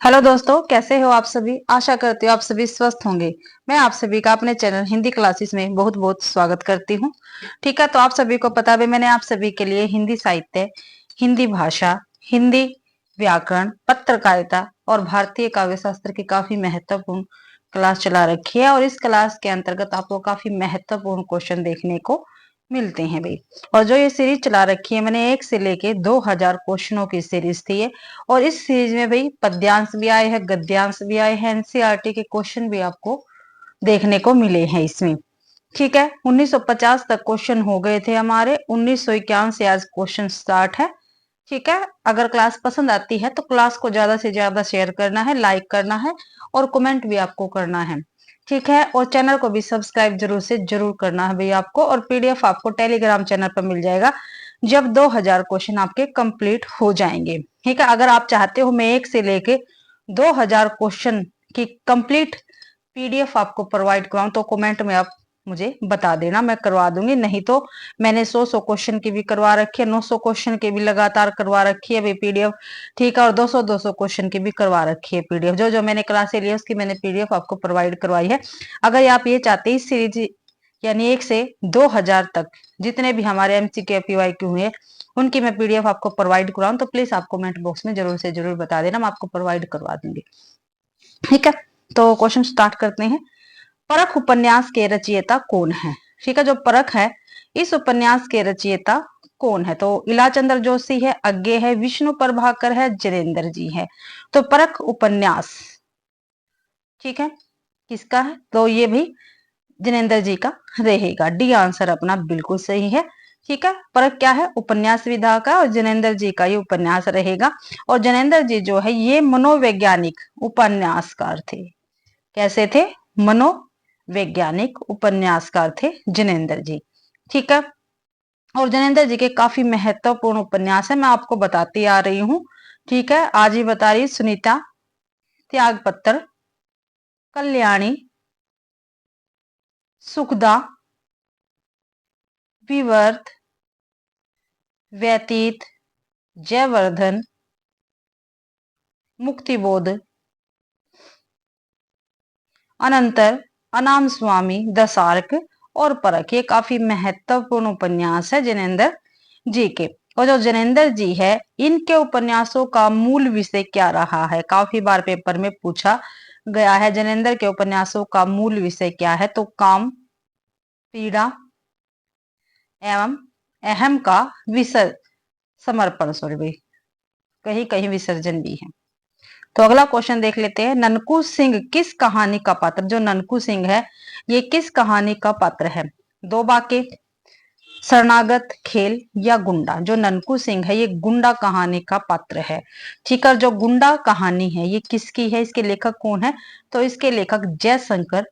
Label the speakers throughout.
Speaker 1: Hello दोस्तों, कैसे हो आप सभी। आशा करती हूँ आप सभी स्वस्थ होंगे। मैं आप सभी का अपने चैनल हिंदी क्लासेस में बहुत बहुत स्वागत करती हूँ। ठीक है, तो आप सभी को पता है मैंने आप सभी के लिए हिंदी साहित्य, हिंदी भाषा, हिंदी व्याकरण, पत्रकारिता और भारतीय काव्य शास्त्र की काफी महत्वपूर्ण क्लास चला रखी है। और इस क्लास के अंतर्गत आपको काफी महत्वपूर्ण क्वेश्चन देखने को मिलते हैं भाई। और जो ये सीरीज चला रखी है मैंने 1 से लेके 2000 क्वेश्चनों की सीरीज थी ये। और इस सीरीज में भाई पद्यांश भी आए हैं, गद्यांश भी आए हैं, एनसीईआरटी के क्वेश्चन भी आपको देखने को मिले हैं इसमें। ठीक है, 1950 तक क्वेश्चन हो गए थे हमारे, 1951 से आज क्वेश्चन स्टार्ट है। ठीक है, अगर क्लास पसंद आती है तो क्लास को ज्यादा से ज्यादा शेयर करना है, लाइक करना है और कमेंट भी आपको करना है। ठीक है, और चैनल को भी सब्सक्राइब जरूर से जरूर करना है भाई आपको। और पीडीएफ आपको टेलीग्राम चैनल पर मिल जाएगा जब 2000 क्वेश्चन आपके कंप्लीट हो जाएंगे। ठीक है, अगर आप चाहते हो मैं 1 से लेके 2000 क्वेश्चन की कंप्लीट पीडीएफ आपको प्रोवाइड कराऊं तो कमेंट में आप मुझे बता देना, मैं करवा दूंगी। नहीं तो मैंने 100 क्वेश्चन की भी करवा रखी है, 900 क्वेश्चन की भी लगातार करवा रखी है पीडीएफ। ठीक है, और 200 क्वेश्चन की भी करवा रखी है पीडीएफ। जो जो मैंने क्लासे ली है उसकी मैंने पीडीएफ आपको प्रोवाइड करवाई है। अगर आप ये चाहते हैं इस सीरीज यानी 1 से 2000 तक जितने भी हमारे एमसीक्यू पीवाईक्यू हुए उनकी मैं पीडीएफ आपको प्रोवाइड कराऊं तो प्लीज आप कमेंट बॉक्स में जरूर से जरूर बता देना, मैं आपको प्रोवाइड करवा दूंगी। ठीक है, तो क्वेश्चन स्टार्ट करते हैं। परख उपन्यास के रचयिता कौन है। ठीक है, जो परख है इस उपन्यास के रचयिता कौन है। तो इलाचंद्र जोशी है, अज्ञे है, विष्णु प्रभाकर है, जनेन्द्र जी है। तो परख उपन्यास ठीक है किसका है, तो ये भी जनेन्द्र जी का रहेगा। डी आंसर अपना बिल्कुल सही है। ठीक है, परख क्या है, उपन्यास विधा का, और जनेन्द्र जी का ये उपन्यास रहेगा। और जनेन्द्र जी जो है ये मनोवैज्ञानिक उपन्यासकार थे। कैसे थे, मनोवैज्ञानिक उपन्यासकार थे जनेन्द्र जी। ठीक है, और जनेन्द्र जी के काफी महत्वपूर्ण उपन्यास है, मैं आपको बताती आ रही हूँ। ठीक है, आज ही बता रही, सुनीता, त्यागपत्र, कल्याणी, सुखदा, विवर्त, व्यतीत, जयवर्धन, मुक्तिबोध, अनंतर, अनाम स्वामी, दसार्क और परख। ये काफी महत्वपूर्ण उपन्यास है जनेन्द्र जी के। और जो जनेन्द्र जी है इनके उपन्यासों का मूल विषय क्या रहा है, काफी बार पेपर में पूछा गया है। जनेन्द्र के उपन्यासों का मूल विषय क्या है, तो काम, पीड़ा एवं अहम का विसर्जन, समर्पण, सॉरी भाई, कहीं कहीं विसर्जन भी है। तो अगला क्वेश्चन देख लेते हैं। ननकू सिंह किस कहानी का पात्र, जो ननकू सिंह है ये किस कहानी का पात्र है। दो बाके, शरणागत, खेल या गुंडा। जो ननकू सिंह है ये गुंडा कहानी का पात्र है। ठीक है, जो गुंडा कहानी है ये किसकी है, इसके लेखक कौन है, तो इसके लेखक जयशंकर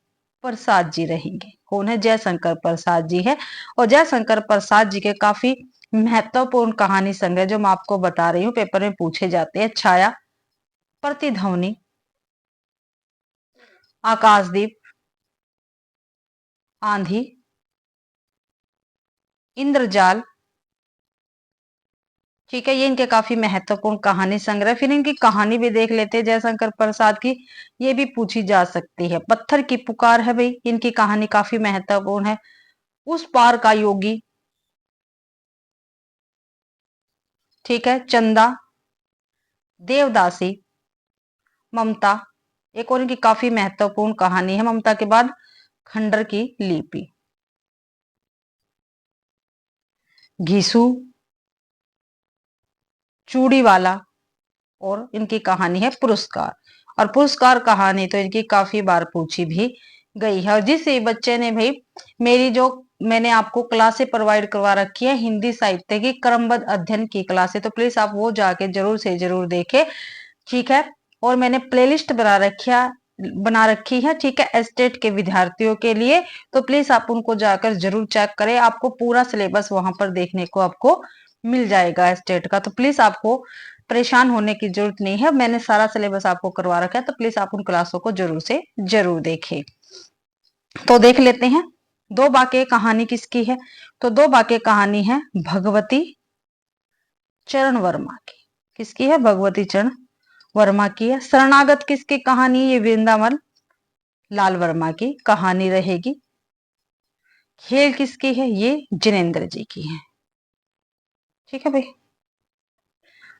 Speaker 1: प्रसाद जी रहेंगे। कौन है, जयशंकर प्रसाद जी है। और जयशंकर प्रसाद जी के काफी महत्वपूर्ण कहानी संग्रह जो मैं आपको बता रही हूँ पेपर में पूछे जाते हैं। छाया, प्रतिध्वनि, आकाशदीप, आंधी, इंद्रजाल। ठीक है, ये इनके काफी महत्वपूर्ण कहानी संग्रह। फिर इनकी कहानी भी देख लेते हैं जयशंकर प्रसाद की, ये भी पूछी जा सकती है। पत्थर की पुकार है भाई, इनकी कहानी काफी महत्वपूर्ण है। उस पार का योगी, ठीक है, चंदा, देवदासी, ममता। एक और इनकी काफी महत्वपूर्ण कहानी है, ममता के बाद खंडर की लिपि, घीसू, चूड़ी वाला। और इनकी कहानी है पुरस्कार। और पुरस्कार कहानी तो इनकी काफी बार पूछी भी गई है। और जिस बच्चे ने भाई मेरी जो मैंने आपको क्लासे प्रोवाइड करवा रखी है हिंदी साहित्य की क्रमबद्ध अध्ययन की क्लासे, तो प्लीज आप वो जाके जरूर से जरूर देखें। ठीक है, और मैंने प्लेलिस्ट बना रखी है। ठीक है, एस्टेट के विद्यार्थियों के लिए, तो प्लीज आप उनको जाकर जरूर चेक करें। आपको पूरा सिलेबस वहां पर देखने को आपको मिल जाएगा एस्टेट का। तो प्लीज आपको परेशान होने की जरूरत नहीं है, मैंने सारा सिलेबस आपको करवा रखा है। तो प्लीज आप उन क्लासों को जरूर से जरूर देखें। तो देख लेते हैं दो बाके कहानी किसकी है। तो दो बाके कहानी है भगवती चरण वर्मा की। किसकी है, भगवती चरण वर्मा की है। शरणागत किसकी कहानी? ये वृंदावन लाल वर्मा की कहानी रहेगी। खेल किसकी है? ये जिनेन्द्र जी की है। ठीक है भाई।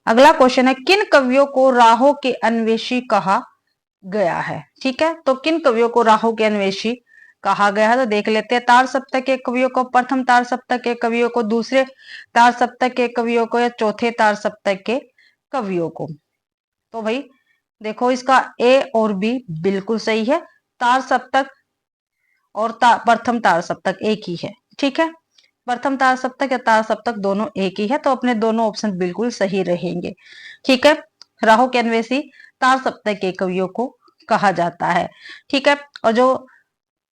Speaker 1: अगला क्वेश्चन है, किन कवियों को राहों के अन्वेषी कहा गया है? ठीक है, तो किन कवियों को राहों के अन्वेषी कहा गया है? तो देख लेते हैं। तार सप्तक के कवियों को, प्रथम तार सप्तक के कवियों को, दूसरे तार सप्तक के कवियों को, या चौथे तार सप्तक के कवियों को? तो भाई देखो, इसका ए और बी बिल्कुल सही है। तार सप्तक और प्रथम तार सप्तक एक ही है। ठीक है, प्रथम तार सप्तक या तार सप्तक दोनों एक ही है, तो अपने दोनों ऑप्शन बिल्कुल सही रहेंगे। ठीक है, राहु के अन्वेषी तार सप्तक के कवियों को कहा जाता है। ठीक है, और जो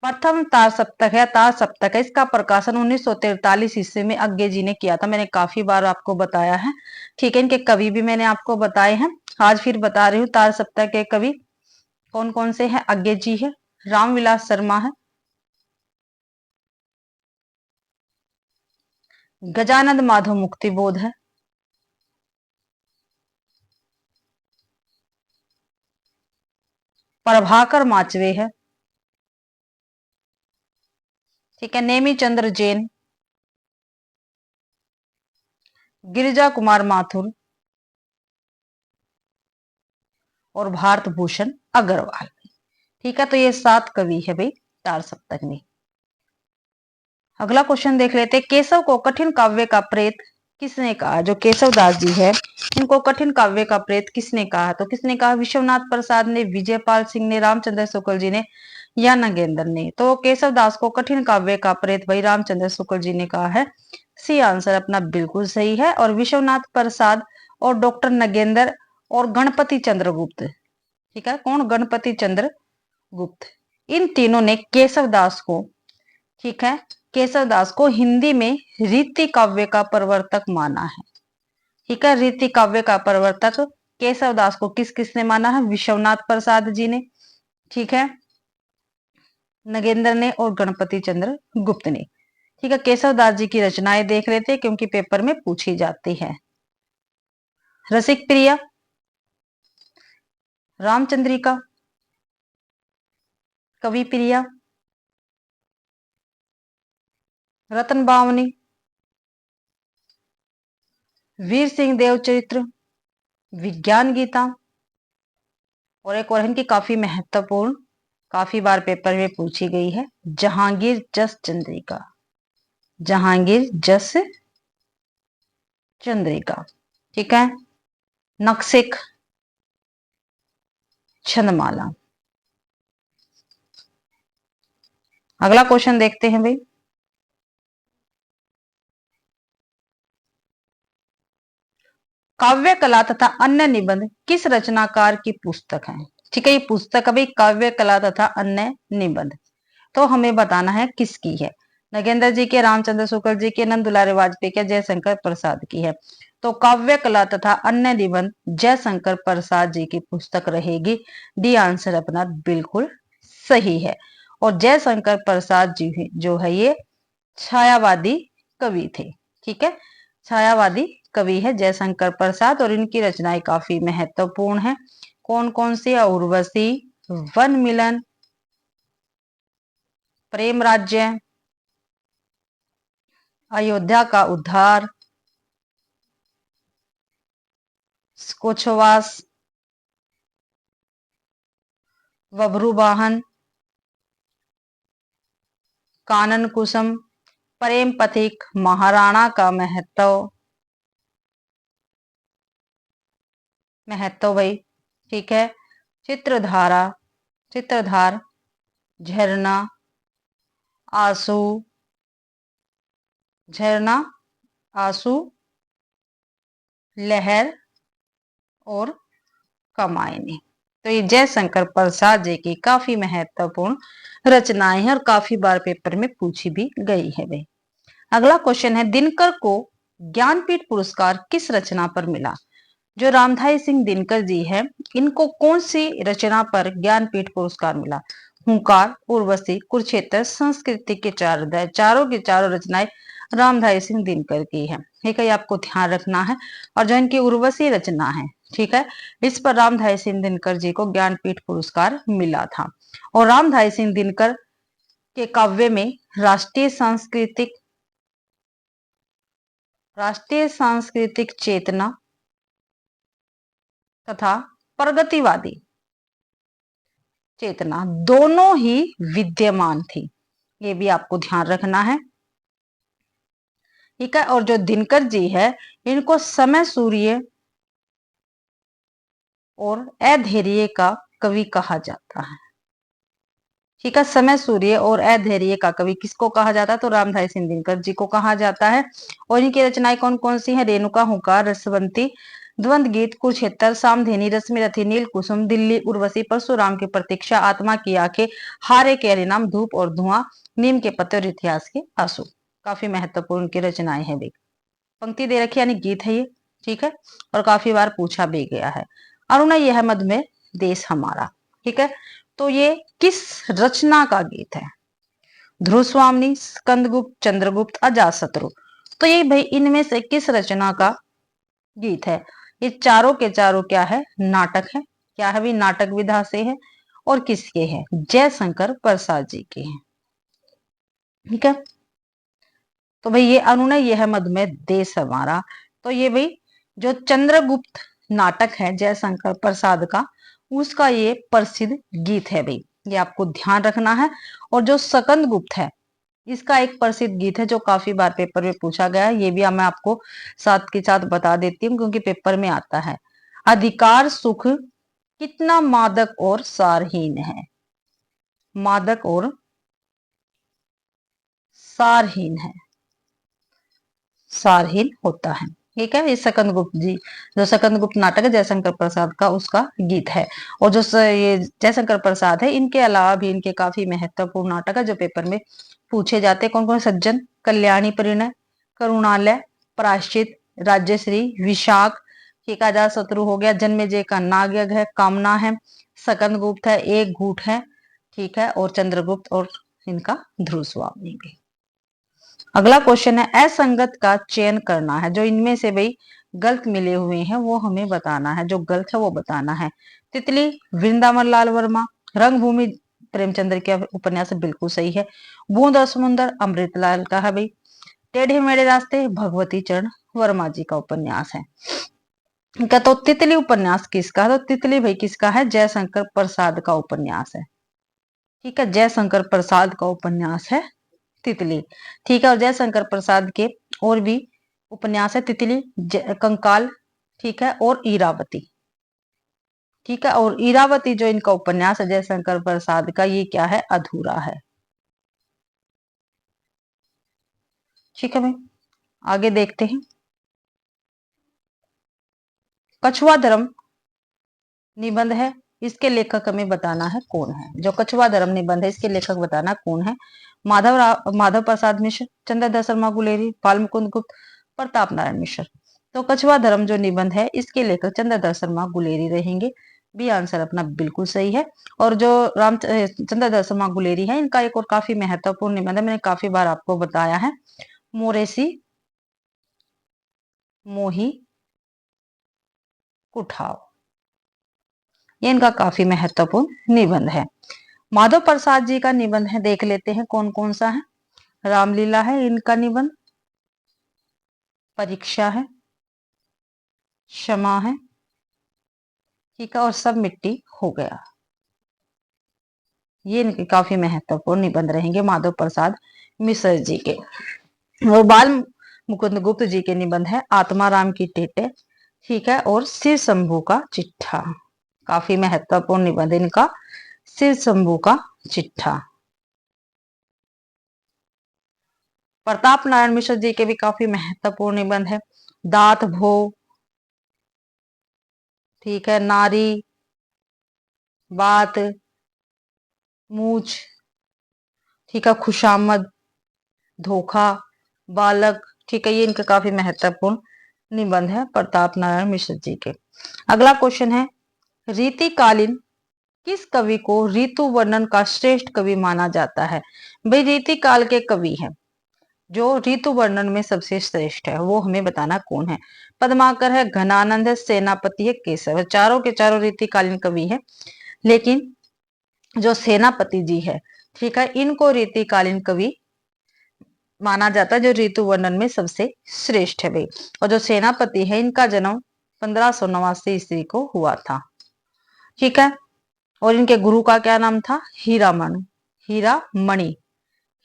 Speaker 1: प्रथम तार सप्तक है, तार सप्तक है, इसका प्रकाशन 1943 ईस्वी में अज्ञे जी ने किया था। मैंने काफी बार आपको बताया है। ठीक है, इनके कवि भी मैंने आपको बताए हैं, आज फिर बता रही हूँ। तार सप्तक के कवि कौन कौन से हैं? अज्ञे जी है, रामविलास शर्मा है, गजानंद माधव मुक्तिबोध है, प्रभाकर माचवे है, ठीक है, नेमी चंद्र जैन, गिरिजा कुमार माथुर और भारत भूषण अग्रवाल। ठीक है, तो ये 7 कवि है भाई तार सप्तक में। अगला क्वेश्चन देख लेते हैं, केशव को कठिन काव्य का प्रेत किसने कहा? जो केशव दास जी है, इनको कठिन काव्य का प्रेत किसने कहा? तो किसने कहा? विश्वनाथ प्रसाद ने, विजयपाल सिंह ने, रामचंद्र शुक्ल जी ने, या नगेंद्र ने? तो केशव दास को कठिन काव्य का प्रेत भाई रामचंद्र शुक्ल जी ने कहा है। सी आंसर अपना बिल्कुल सही है। और विश्वनाथ प्रसाद और डॉक्टर नगेंद्र और गणपति चंद्रगुप्त, ठीक है, कौन? गणपति चंद्र गुप्त, इन तीनों ने केशव दास को, ठीक है, केशव दास को हिंदी में रीति काव्य का प्रवर्तक माना है। ठीक है, रीति काव्य का प्रवर्तक केशव दास को किस किसने माना है? विश्वनाथ प्रसाद जी ने, ठीक है, नगेंद्र ने और गणपति चंद्र गुप्त ने। ठीक है, केशव दास जी की रचनाएं देख लेते हैं क्योंकि पेपर में पूछी जाती है। रसिक प्रिया, रामचंद्रिका, कवि प्रिया, रतन बावनी, वीर सिंह देव चरित्र, विज्ञान गीता, और एक और इनकी काफी महत्वपूर्ण, काफी बार पेपर में पूछी गई है, जहांगीर जस चंद्रिका, जहांगीर जस चंद्रिका। ठीक है, नक्सिक, छंदमाला। अगला क्वेश्चन देखते हैं भाई, काव्य कला तथा अन्य निबंध किस रचनाकार की पुस्तक है? ठीक है, ये पुस्तक है भाई काव्य कला तथा अन्य निबंध, तो हमें बताना है किसकी है। नगेंद्र जी के, रामचंद्र शुक्ल जी के, नंद दुलारे वाजपेयी के, जयशंकर प्रसाद की है। तो काव्य कला तथा अन्य निबंध जयशंकर प्रसाद जी की पुस्तक रहेगी। डी आंसर अपना बिल्कुल सही है। और जयशंकर प्रसाद जी जो है ये छायावादी कवि थे। ठीक है, छायावादी कवि है जयशंकर प्रसाद, और इनकी रचनाएं काफी महत्वपूर्ण है। कौन कौन सी? उर्वशी, वन मिलन, प्रेम राज्य, अयोध्या का उद्धार, कोछवास, बभ्रुवाहन, कानन कुसुम, प्रेम पथिक, महाराणा का महत्व, भाई, ठीक है, चित्रधारा, चित्रधार, झरना, आंसू, झरना, आंसू, लहर और कमायनी। तो ये जयशंकर प्रसाद जी की काफी महत्वपूर्ण रचनाएं हैं और काफी बार पेपर में पूछी भी गई है भाई। अगला क्वेश्चन है, दिनकर को ज्ञानपीठ पुरस्कार किस रचना पर मिला? जो रामधारी सिंह दिनकर जी है, इनको कौन सी रचना पर ज्ञानपीठ पुरस्कार मिला? हुंकार, उर्वशी, कुरुक्षेत्र, संस्कृति के चार अध्याय, चारों की चारों रचनाएं रामधारी सिंह दिनकर की है। ठीक है, ये आपको ध्यान रखना है। और जो इनकी उर्वशी रचना है, ठीक है, इस पर रामधारी सिंह दिनकर जी को ज्ञानपीठ पुरस्कार मिला था। और रामधारी सिंह दिनकर के काव्य में राष्ट्रीय सांस्कृतिक चेतना तथा प्रगतिवादी चेतना दोनों ही विद्यमान थी, ये भी आपको ध्यान रखना है। ठीक है, और जो दिनकर जी है इनको समय सूर्य और अधैर्य का कवि कहा जाता है। ठीक है, समय सूर्य और अधैर्य का कवि किसको कहा जाता है? तो रामधारी सिंह दिनकर जी को कहा जाता है। और इनकी रचनाएं कौन कौन सी है? रेणुका, हुंकार, रसवंती, द्वंद्व गीत, कुरुक्षेत्र, सामधेनी, रश्मि रथी, नील कुसुम, दिल्ली उर्वशी, परशुराम की प्रतीक्षा, आत्मा की आंखें, हारे के हरिनाम, धूप और धुआं, नीम के पत्ते और इतिहास के आंसू। काफी महत्वपूर्ण की रचनाएं है। भी पंक्ति दे रखी यानी गीत है ये। ठीक है, और काफी बार पूछा भी गया है। अरुणा यह मद में देश हमारा। ठीक है, तो ये किस रचना का गीत है? ध्रुव स्वामिनी, स्कंदगुप्त, चंद्रगुप्त, अजातशत्रु। तो ये भाई इनमें से किस रचना का गीत है? ये चारों के चारों क्या है? नाटक है। क्या है भी? नाटक विधा से है। और किसके है? जयशंकर प्रसाद जी के हैं। ठीक है, तो भाई ये अनुनय यह मद में देश हमारा, तो ये भाई जो चंद्रगुप्त नाटक है जयशंकर प्रसाद का, उसका ये प्रसिद्ध गीत है भाई, ये आपको ध्यान रखना है। और जो सकंद गुप्त है इसका एक प्रसिद्ध गीत है जो काफी बार पेपर में पूछा गया है, ये भी मैं आपको साथ के साथ बता देती हूँ क्योंकि पेपर में आता है। अधिकार सुख कितना मादक और सारहीन है, मादक और सारहीन है, सारहीन होता है। ठीक है, ये सकंद गुप्त जी, जो सकंद गुप्त नाटक है जयशंकर प्रसाद का, उसका गीत है। और जो ये जयशंकर प्रसाद है, इनके अलावा भी इनके काफी महत्वपूर्ण नाटक है जो पेपर में पूछे जाते हैं। कौन कौन? सज्जन, कल्याणी, परिणय, करुणालय, प्रायश्चित, राज्यश्री, विशाख, ठीक है, अजातशत्रु हो गया, जन्मेजय का नागयज्ञ है, कामना है, सकंद गुप्त है, एक घूट है, ठीक है, और चंद्रगुप्त और इनका ध्रुव स्वामी भी। अगला क्वेश्चन है, असंगत का चयन करना है। जो इनमें से भाई गलत मिले हुए हैं वो हमें बताना है, जो गलत है वो बताना है। तितली वृंदावन लाल वर्मा, रंगभूमि प्रेमचंद्र के उपन्यास बिल्कुल सही है। बूंद और समुंदर अमृतलाल का है भाई। टेढ़े मेढ़े रास्ते भगवती चरण वर्मा जी का उपन्यास है। क्या? तो तितली उपन्यास किसका है? तो तितली भाई किसका है? जयशंकर प्रसाद का उपन्यास है। ठीक है, जयशंकर प्रसाद का उपन्यास है तितली। ठीक है, और जयशंकर प्रसाद के और भी उपन्यास है, तितली, कंकाल, ठीक है, और ईरावती। ठीक है, और ईरावती जो इनका उपन्यास है जयशंकर प्रसाद का, ये क्या है? अधूरा है। ठीक है भाई, आगे देखते हैं। कछुआ धर्म निबंध है, इसके लेखक हमें बताना है कौन है। जो कछुआ धर्म निबंध है इसके लेखक बताना कौन है। माधव प्रसाद मिश्र, चंद्रधर शर्मा गुलेरी, बाल मुकुंद गुप्त, प्रताप नारायण मिश्र। तो कछुआ धर्म जो निबंध है इसके लेखक चंद्रधर शर्मा गुलेरी रहेंगे। बी आंसर अपना बिल्कुल सही है। और जो चंद्रधर शर्मा गुलेरी है, इनका एक और काफी महत्वपूर्ण निबंध है, मैंने काफी बार आपको बताया है, मोरेसी मोही कुठाव। ये इनका काफी महत्वपूर्ण निबंध है। माधव प्रसाद जी का निबंध है, देख लेते हैं कौन कौन सा है। रामलीला है इनका निबंध, परीक्षा है, क्षमा है, ठीक है, और सब मिट्टी हो गया। ये इनके काफी महत्वपूर्ण निबंध रहेंगे माधव प्रसाद मिश्र जी के। और बाल मुकुंद गुप्त जी के निबंध है आत्माराम की टेटे, ठीक है, और शिव शंभू का चिट्ठा। काफी महत्वपूर्ण निबंध इनका शिव शंभू का चिट्ठा। प्रताप नारायण मिश्र जी के भी काफी महत्वपूर्ण निबंध है, दात भो, ठीक है, नारी, बात, मूछ, ठीक है, खुशामद, धोखा, बालक, ठीक है, ये इनके काफी महत्वपूर्ण निबंध है प्रताप नारायण मिश्र जी के। अगला क्वेश्चन है, रीतिकालीन किस कवि को ऋतु वर्णन का श्रेष्ठ कवि माना जाता है? भाई रीति काल के कवि हैं, जो ऋतु वर्णन में सबसे श्रेष्ठ है वो हमें बताना कौन है। पद्माकर है, घनानंद है, सेनापति है, केशव है। चारों के चारों रीतिकालीन कवि है, लेकिन जो सेनापति जी है, ठीक है, इनको रीतिकालीन कवि माना जाता है, जो ऋतु वर्णन में सबसे श्रेष्ठ है भाई। और जो सेनापति है, इनका जन्म 1589 ईस्वी को हुआ था, ठीक है। और इनके गुरु का क्या नाम था? हीरामन, हीरामणि,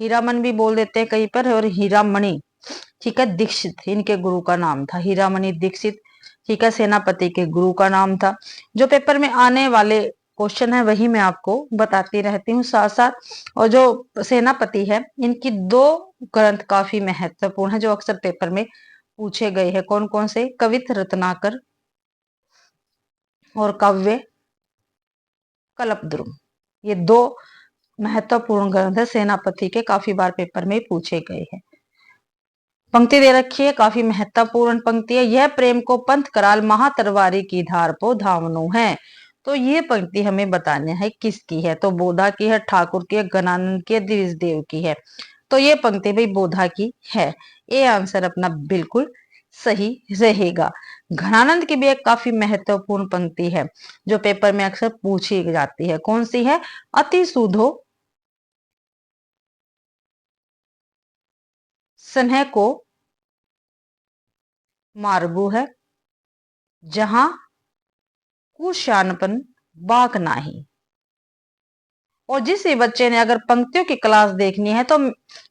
Speaker 1: हीरामन भी बोल देते हैं कहीं पर, और हीरामणि, ठीक है, दीक्षित इनके गुरु का नाम था, हीरामणि दीक्षित, ठीक है, सेनापति के गुरु का नाम था। जो पेपर में आने वाले क्वेश्चन है वही मैं आपको बताती रहती हूँ साथ साथ। और जो सेनापति है, इनकी दो ग्रंथ काफी महत्वपूर्ण है, जो अक्सर पेपर में पूछे गए हैं। कौन कौन से? कवित रत्नाकर और काव्य कल्पद्रुम, ये दो महत्वपूर्ण ग्रंथ है सेनापति के, काफी बार पेपर में पूछे गए हैं। पंक्ति दे रखी है, काफी महत्वपूर्ण पंक्ति है। यह प्रेम को पंथ कराल महातरवारी की धार पो धावनु है। तो ये पंक्ति हमें बताने है किसकी है? तो बोधा की है, ठाकुर की है, घनानंद की है, द्विजदेव की है। तो ये पंक्ति भाई बोधा की है। ये आंसर अपना बिल्कुल सही रहेगा। घनानंद की भी एक काफी महत्वपूर्ण पंक्ति है, जो पेपर में अक्सर पूछी जाती है। कौन सी है? अति सुधो स्नेह को मार्गू है, जहां कुशानपन बाक नाही। और जिस भी बच्चे ने अगर पंक्तियों की क्लास देखनी है तो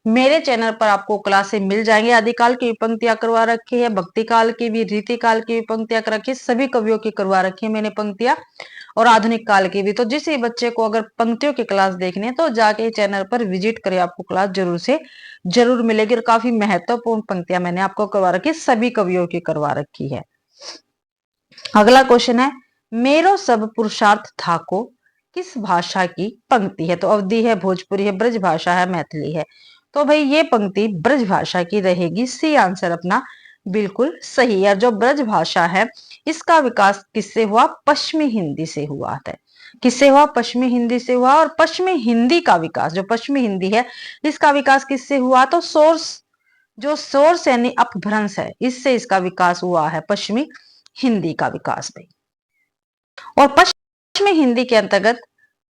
Speaker 1: मेरे चैनल पर आपको क्लासें मिल जाएंगे। आदिकाल की भी पंक्तियां करवा रखी है, भक्ति काल की भी, रीति काल की भी पंक्तियां कर रखी है, सभी कवियों की करवा रखी है मैंने पंक्तियां, और आधुनिक काल की भी। तो जिस भी बच्चे को अगर पंक्तियों की क्लास देखनी है तो जाके चैनल पर विजिट करें, आपको क्लास जरूर से जरूर मिलेगी। और काफी महत्वपूर्ण पंक्तियां मैंने आपको करवा रखी है, सभी कवियों की करवा रखी है। अगला क्वेश्चन है, मेरो सब पुरुषार्थ था को किस भाषा की पंक्ति है? तो अवधी है, भोजपुरी है, ब्रज भाषा है, मैथिली है। तो भाई ये पंक्ति ब्रज भाषा की रहेगी। सी आंसर अपना बिल्कुल सही है। जो ब्रज भाषा है, इसका विकास किससे हुआ? पश्चिमी हिंदी से हुआ है। किससे हुआ? पश्चिमी हिंदी से हुआ। और पश्चिमी हिंदी का विकास, जो पश्चिमी हिंदी है, इसका विकास किससे हुआ? तो सोर्स, जो सोर्स यानी अपभ्रंश है, इससे इसका विकास हुआ है, पश्चिमी हिंदी का विकास भाई। और पश्चिमी हिंदी के अंतर्गत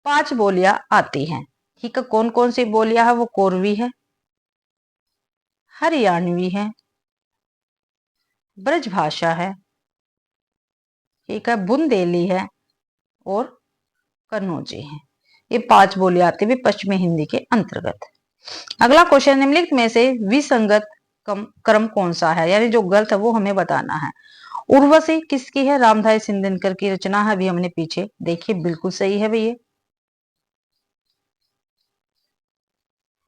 Speaker 1: 5 बोलियां आती हैं, ठीक है। कौन कौन सी बोलियां है? वो कोरवी है, हरियाणवी है, ब्रजभाषा है, ठीक है, बुंदेली है, और कन्नौजी है। ये 5 बोलियां आती है पश्चिमी हिंदी के अंतर्गत। अगला क्वेश्चन, निम्नलिखित में से विसंगत क्रम कौन सा है? यानी जो गलत है वो हमें बताना है। उर्वशी किसकी है? रामधारी सिंह दिनकर की रचना है, अभी हमने पीछे देखिए, बिल्कुल सही है भैया।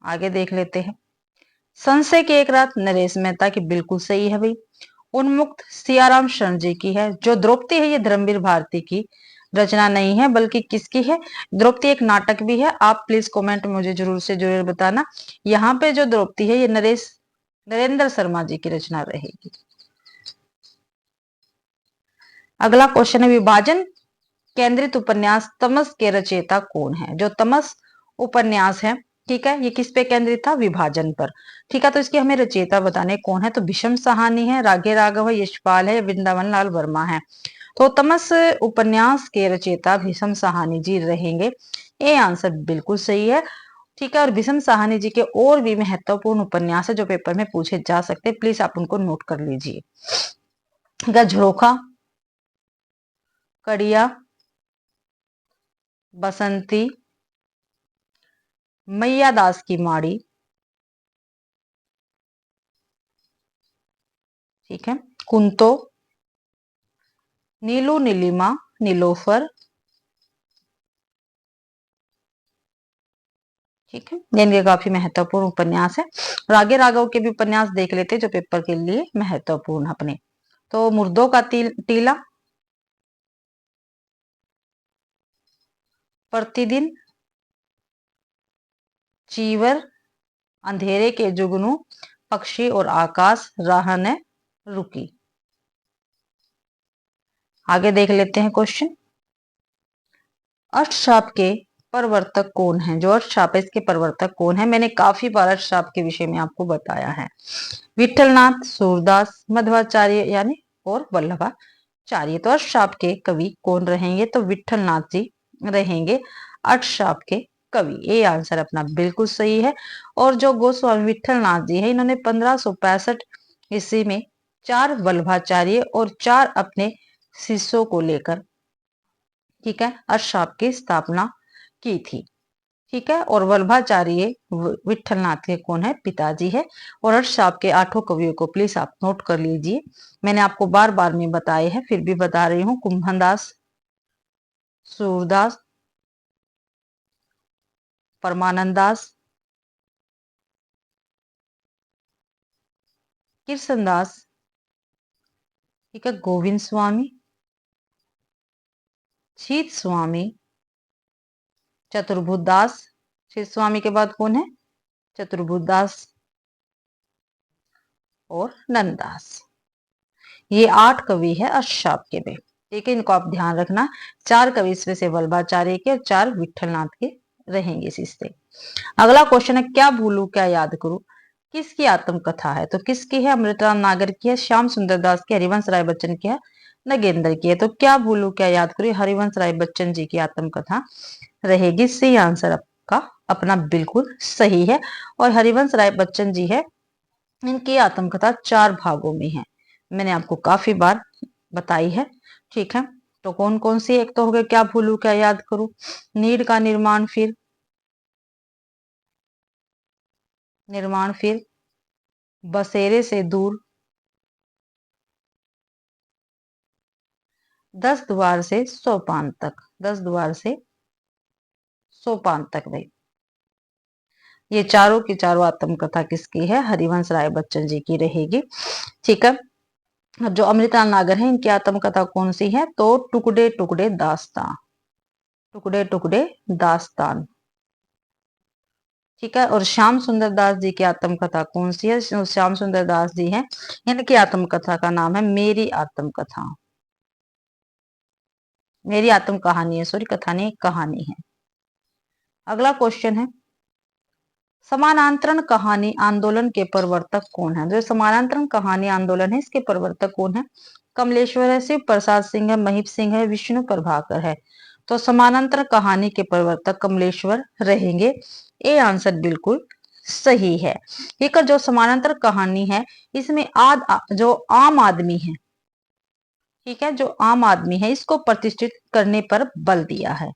Speaker 1: आगे देख लेते हैं। संशय की एक रात नरेश मेहता की, बिल्कुल सही है भाई। उन्मुक्त सियाराम शरण जी की है। जो द्रौपदी है, ये धर्मवीर भारती की रचना नहीं है, बल्कि किसकी है? द्रौपदी एक नाटक भी है। आप प्लीज कमेंट में मुझे जरूर से जरूर बताना। यहाँ पे जो द्रौपदी है, ये नरेंद्र शर्मा जी की रचना रहेगी। अगला क्वेश्चन है, विभाजन केंद्रित उपन्यास तमस के रचयिता कौन है? जो तमस उपन्यास है, ठीक है, ये किस पे केंद्रित था? विभाजन पर, ठीक है। तो इसके हमें रचयिता बताने कौन है? तो भीष्म साहनी है, रागे राघव है, यशपाल है, वृंदावन लाल वर्मा है। तो तमस उपन्यास के रचयिता भीष्म साहनी जी रहेंगे। ये आंसर बिल्कुल सही है, ठीक है। और भीष्म साहनी जी के और भी महत्वपूर्ण उपन्यास है जो पेपर में पूछे जा सकते हैं, प्लीज आप उनको नोट कर लीजिए। झरोखा, कड़िया, बसंती, मैया दास की माड़ी, ठीक है, कुंतो, नीलू नीलिमा, नीलोफर, ठीक है। ये काफी महत्वपूर्ण उपन्यास है। रागे राघव के भी उपन्यास देख लेते हैं जो पेपर के लिए महत्वपूर्ण अपने। तो मुर्दों का टीला, प्रतिदिन, चीवर, अंधेरे के जुगनू, पक्षी और आकाश, राह ने रुकी। आगे देख लेते हैं क्वेश्चन। अष्टशाप के प्रवर्तक कौन है? जो अर्थशाप है इसके प्रवर्तक कौन है? मैंने काफी बार अर्थशाप के विषय में आपको बताया है। विठलनाथ, सूरदास, मध्वाचार्य यानी और वल्लभाचार्य। तो अर्थशाप के कवि कौन रहेंगे? तो विठलनाथ जी रहेंगे अर्थशाप के कवि। ये आंसर अपना बिल्कुल सही है। और जो गोस्वामी विठलनाथ जी है, इन्होंने 1565 ईस्वी में 4 वल्लभाचार्य और 4 अपने शिष्यों को लेकर, ठीक है, अर्थशाप की स्थापना की थी। ठीक है, और वल्लभाचार्य विठलनाथ के कौन है? पिताजी है। और अर्थशाप के 8 कवियों को प्लीज आप नोट कर लीजिए। मैंने आपको बार बार में बताए हैं, फिर भी बता रही हूँ। कुंभनदास, सूरदास, परमानंद दास, कृष्णदास, ठीक है, गोविंद स्वामी, शीत स्वामी, चतुर्भुज दास। शीत स्वामी के बाद कौन है? चतुर्भुज दास और नंददास। ये 8 कवि है अर्थशाप के में। ठीक है, इनको आप ध्यान रखना। 4 कवि इसमें से वल्लभाचार्य के और 4 विठलनाथ के रहेंगे शिष्य। अगला क्वेश्चन है, क्या भूलू क्या याद करूं? किसकी आत्मकथा है? तो किसकी है? अमृतराम नागर की है, श्याम सुंदर दास की, हरिवंश राय बच्चन की है, नगेंद्र की है। तो क्या भूलू क्या याद करूं, हरिवंश राय बच्चन जी की आत्मकथा रहेगी। सही आंसर आपका अपना बिल्कुल सही है। और हरिवंश राय बच्चन जी है, इनकी आत्मकथा 4 भागों में है। मैंने आपको काफी बार बताई है। ठीक है, तो कौन कौन सी? एक तो हो गया क्या भूलू क्या याद करूं, नीड का निर्माण, फिर बसेरे से दूर, 10 द्वार से सोपान तक, 10 द्वार से सोपान तक। भाई ये चारों की चारों आत्मकथा किसकी है? हरिवंश राय बच्चन जी की रहेगी। ठीक है, अब जो अमृता नागर है, इनकी आत्मकथा कौन सी है? तो टुकड़े टुकड़े दास्तान, टुकड़े टुकड़े दास्तान। ठीक है, और श्याम सुंदर दास जी की आत्मकथा कौन सी है? श्याम सुंदर दास जी हैं, इनकी आत्मकथा का नाम है मेरी आत्मकथा। मेरी आत्म कहानी है, सॉरी, कथा नहीं, कहानी है। अगला क्वेश्चन है, समानांतरण कहानी आंदोलन के प्रवर्तक कौन है? जो समानांतरण कहानी आंदोलन है, इसके प्रवर्तक कौन है? कमलेश्वर है, शिव प्रसाद सिंह है, महीप सिंह है, विष्णु प्रभाकर है। तो समानांतर कहानी के प्रवर्तक कमलेश्वर रहेंगे। ये आंसर बिल्कुल सही है। एक जो समानांतर कहानी है, इसमें जो आम आदमी है, ठीक है, जो आम आदमी है, इसको प्रतिष्ठित करने पर बल दिया है।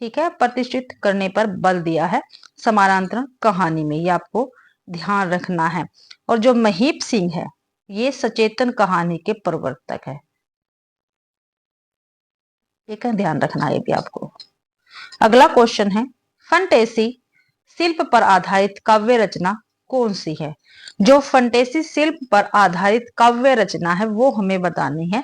Speaker 1: ठीक है, प्रतिष्ठित करने पर बल दिया है समानांतर कहानी में, ये आपको ध्यान रखना है। और जो महीप सिंह है, ये सचेतन कहानी के प्रवर्तक है। ये का ध्यान रखना है ये भी आपको। अगला क्वेश्चन है, फंटेसी शिल्प पर आधारित काव्य रचना कौन सी है? जो फंटेसी शिल्प पर आधारित काव्य रचना है, वो हमें बतानी है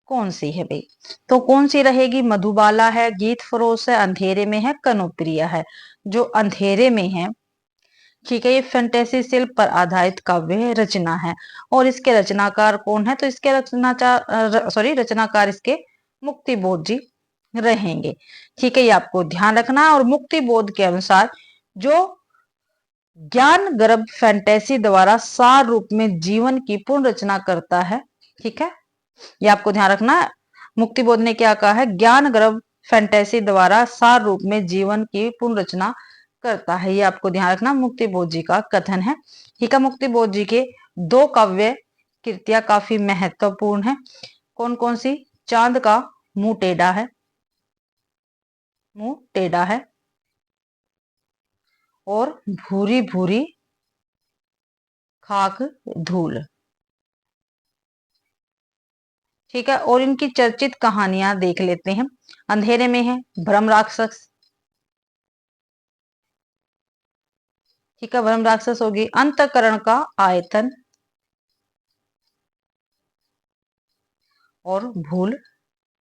Speaker 1: कौन सी है भाई। तो कौन सी रहेगी? मधुबाला है, गीत फरोश है, अंधेरे में है, कनोप्रिया है। जो अंधेरे में है, ठीक है, ये फैंटेसी शिल्प पर आधारित काव्य रचना है। और इसके रचनाकार कौन है? तो इसके रचनाकार इसके मुक्तिबोध जी रहेंगे। ठीक है, ये आपको ध्यान रखना है। और मुक्तिबोध के अनुसार जो ज्ञान गर्भ फैंटेसी द्वारा सार रूप में जीवन की पूर्ण रचना करता है, ठीक है, ये आपको ध्यान रखना है। मुक्तिबोध ने क्या कहा है? ज्ञान गर्भ फैंटेसी द्वारा सार रूप में जीवन की पूर्ण रचना करता है, ये आपको ध्यान रखना, मुक्तिबोध जी का कथन है। ठीक है, मुक्तिबोध जी के 2 काव्य कृतियां काफी महत्वपूर्ण है। कौन कौन सी? चांद का मुंह टेढ़ा है, मुंह टेढ़ा है, और भूरी भूरी खाक धूल। ठीक है, और इनकी चर्चित कहानियां देख लेते हैं। अंधेरे में है भ्रम राक्षस, ठीक है, भ्रम राक्षस होगी। अंतकरण का आयतन और भूल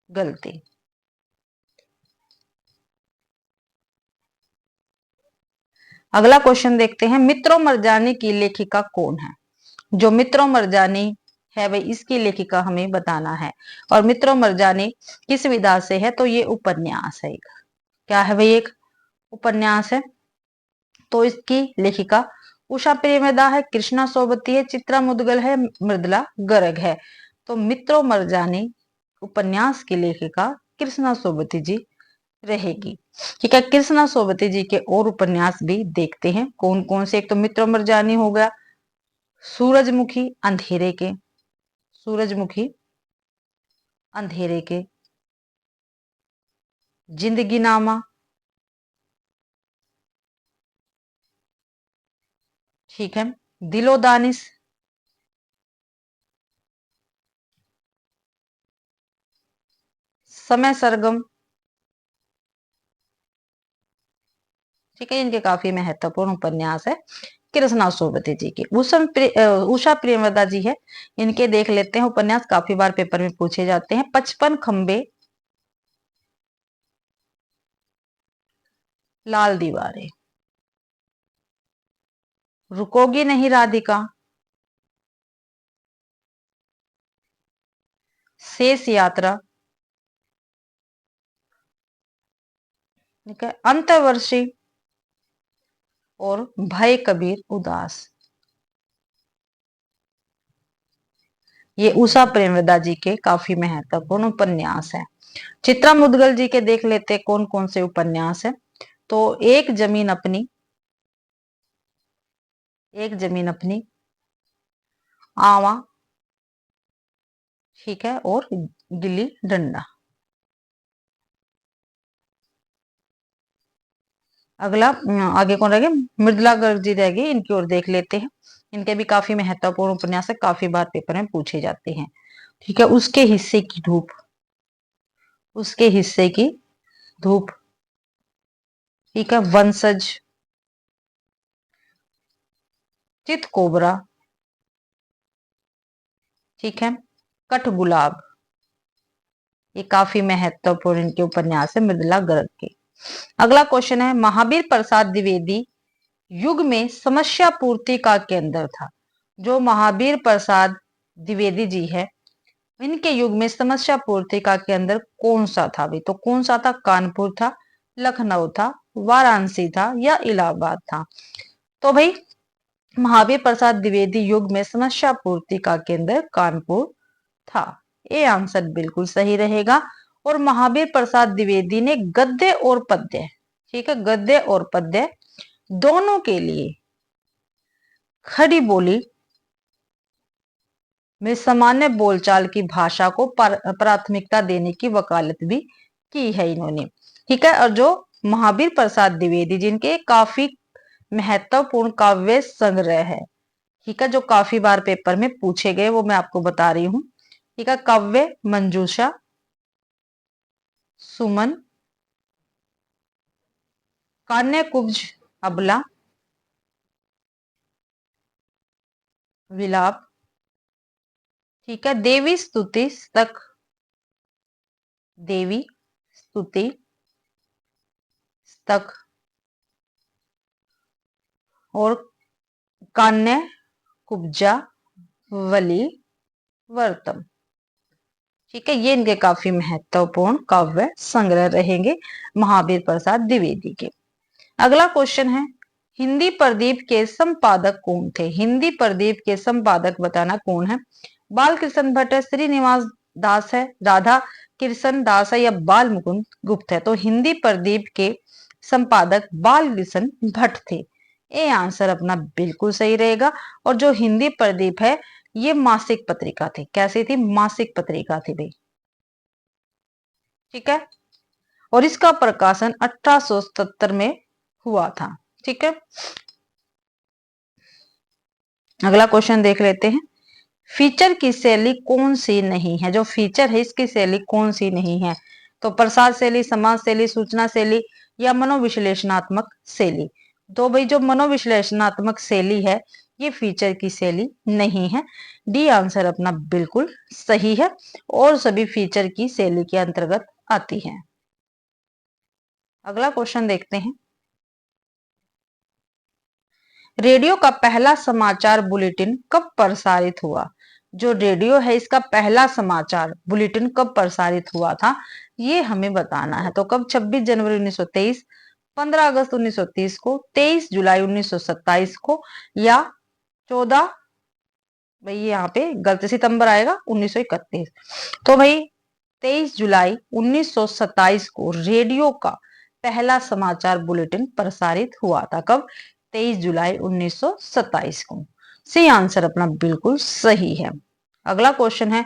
Speaker 1: गलती। अगला क्वेश्चन देखते हैं, मित्रों मरजानी की लेखिका कौन है? जो मित्रों मरजानी है भाई, इसकी लेखिका हमें बताना है। और मित्रों मरजानी किस विधा से है? तो ये उपन्यास है। क्या है भाई? एक उपन्यास है। तो इसकी लेखिका उषा प्रेमदा है, कृष्णा सोबती है, चित्रा मुदगल है, मृदुला गर्ग है। तो मित्रों मरजानी उपन्यास की लेखिका कृष्णा सोबती जी रहेगी। ठीक है, कृष्णा सोबती जी के और उपन्यास भी देखते हैं कौन कौन से। एक तो मित्रों मरजानी हो गया, सूरजमुखी अंधेरे के, सूरजमुखी अंधेरे के, जिंदगी नामा, ठीक है, दिलो दानिश, समय सरगम, ठीक है, इनके काफी महत्वपूर्ण उपन्यास है कृष्णा सोबती जी के। उषा प्रेमदा जी है, इनके देख लेते हैं उपन्यास, काफी बार पेपर में पूछे जाते हैं। 55 खंबे, लाल दीवारें, रुकोगी नहीं राधिका, शेष यात्रा, ठीक है, अंतवर्षी और भय कबीर उदास। ये उषा प्रेमदा जी के काफी महत्वपूर्ण उपन्यास है। चित्रा मुदगल जी के देख लेते हैं कौन कौन से उपन्यास है। तो एक जमीन अपनी, एक जमीन अपनी, आवा, ठीक है, और गिल्ली डंडा। अगला आगे कौन रह गए, मृदुला गर्ग जी रह गए, इनकी ओर देख लेते हैं। इनके भी काफी महत्वपूर्ण उपन्यास है, काफी बार पेपर में पूछे जाते हैं। ठीक है, उसके हिस्से की धूप, उसके हिस्से की धूप, ठीक है, वंशज, चित कोबरा, ठीक है, कठ गुलाब। ये काफी महत्वपूर्ण इनके उपन्यास है मृदुला गर्ग के। अगला क्वेश्चन है, महावीर प्रसाद द्विवेदी युग में समस्या पूर्ति का केंद्र था। जो महावीर प्रसाद द्विवेदी जी है, इनके युग में समस्या पूर्ति का केंद्र कौन सा था भी? तो कौन सा था? कानपुर था, लखनऊ था, वाराणसी था, या इलाहाबाद था? तो भाई महावीर प्रसाद द्विवेदी युग में समस्या पूर्ति का केंद्र कानपुर था। ये आंसर बिल्कुल सही रहेगा। और महावीर प्रसाद द्विवेदी ने गद्य और पद्य, ठीक है, गद्य और पद्य दोनों के लिए खड़ी बोली में सामान्य बोलचाल की भाषा को प्राथमिकता देने की वकालत भी की है इन्होंने। ठीक है, और जो महावीर प्रसाद द्विवेदी जिनके काफी महत्वपूर्ण काव्य संग्रह है, ठीक है, जो काफी बार पेपर में पूछे गए, वो मैं आपको बता रही हूँ। ठीक है, काव्य मंजूषा, सुमन, कान्य कुब्ज अबला, विलाप, ठीक है, देवी स्तुति स्तक, देवी स्तुति स्तक, और कान्य कुब्जा वली वर्तम। ठीक है, ये इनके काफी महत्वपूर्ण काव्य संग्रह रहेंगे महावीर प्रसाद द्विवेदी के। अगला क्वेश्चन है, हिंदी प्रदीप के संपादक कौन थे? हिंदी प्रदीप के संपादक बताना कौन है? बाल कृष्ण भट्ट है, श्रीनिवास दास है, राधा कृष्ण दास है, या बाल मुकुंद गुप्त है? तो हिंदी प्रदीप के संपादक बाल कृष्ण भट्ट थे। ये आंसर अपना बिल्कुल सही रहेगा। और जो हिंदी प्रदीप है, ये मासिक पत्रिका थी। कैसी थी? मासिक पत्रिका थी भाई। ठीक है, और इसका प्रकाशन 1877 में हुआ था। ठीक है, अगला क्वेश्चन देख लेते हैं, फीचर की शैली कौन सी नहीं है? जो फीचर है इसकी शैली कौन सी नहीं है? तो प्रसाद शैली, समाज शैली, सूचना शैली, या मनोविश्लेषणात्मक शैली? तो भाई जो मनोविश्लेषणात्मक शैली है, ये फीचर की शैली नहीं है। डी आंसर अपना बिल्कुल सही है, और सभी फीचर की शैली के अंतर्गत आती है। अगला क्वेश्चन देखते हैं, रेडियो का पहला समाचार बुलेटिन कब प्रसारित हुआ? जो रेडियो है इसका पहला समाचार बुलेटिन कब प्रसारित हुआ था, ये हमें बताना है। तो कब? 26 जनवरी 1923, 15 अगस्त 1930 को, 23 जुलाई 1927 को, या 14, भाई यहाँ पे गलत सितंबर आएगा, 1931। तो भाई 23 जुलाई 1927 को रेडियो का पहला समाचार बुलेटिन प्रसारित हुआ था। कब? 23 जुलाई 1927 को। सी आंसर अपना बिल्कुल सही है। अगला क्वेश्चन है,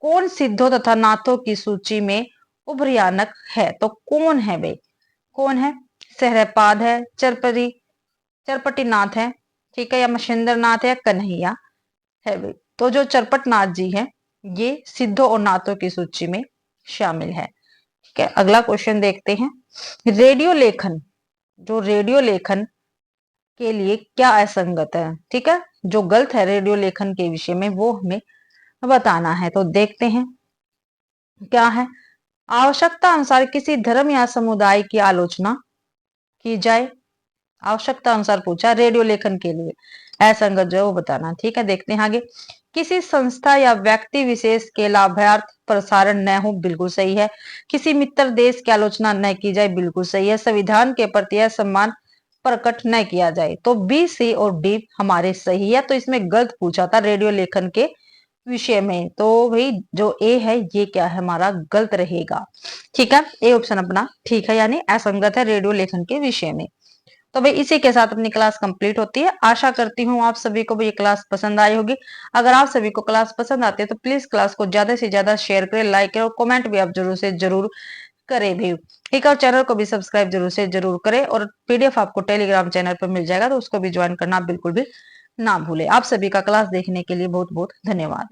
Speaker 1: कौन सिद्धों तथा नाथों की सूची में उभयानक है? तो कौन है भाई? कौन है? सहरपाद है, चरपटी नाथ है, ठीक है, या मच्छिंद्र नाथ है, या कन्हैया है भाई। तो जो चरपट नाथ जी हैं ये सिद्धों और नाथों की सूची में शामिल है। ठीक है, अगला क्वेश्चन देखते हैं। रेडियो लेखन, जो रेडियो लेखन के लिए क्या असंगत है? ठीक है, जो गलत है रेडियो लेखन के विषय में वो हमें बताना है। तो देखते हैं क्या है। आवश्यकता अनुसार किसी धर्म या समुदाय की आलोचना की जाए। आवश्यकता अनुसार पूछा, रेडियो लेखन के लिए असंगत जो है वो बताना। ठीक है, देखते हैं आगे। किसी संस्था या व्यक्ति विशेष के लाभार्थ प्रसारण न हो, बिल्कुल सही है। किसी मित्र देश की आलोचना न की जाए, बिल्कुल सही है। संविधान के प्रति असम्मान प्रकट न किया जाए। तो बी, सी और डी हमारे सही है। तो इसमें गलत पूछा था रेडियो लेखन के विषय में, तो भाई जो ए है ये क्या है हमारा, गलत रहेगा। ठीक है, ए ऑप्शन अपना ठीक है, यानी असंगत है रेडियो लेखन के विषय में। तो भाई इसी के साथ अपनी क्लास कंप्लीट होती है। आशा करती हूँ आप सभी को भी ये क्लास पसंद आई होगी। अगर आप सभी को क्लास पसंद आती है तो प्लीज क्लास को ज्यादा से ज्यादा शेयर करें, लाइक करें और कमेंट भी आप जरूर से जरूर करें भी। ठीक है, और चैनल को भी सब्सक्राइब जरूर से जरूर करें, और पीडीएफ आपको टेलीग्राम चैनल पर मिल जाएगा तो उसको भी ज्वाइन करना बिल्कुल भी ना भूले। आप सभी का क्लास देखने के लिए बहुत बहुत धन्यवाद।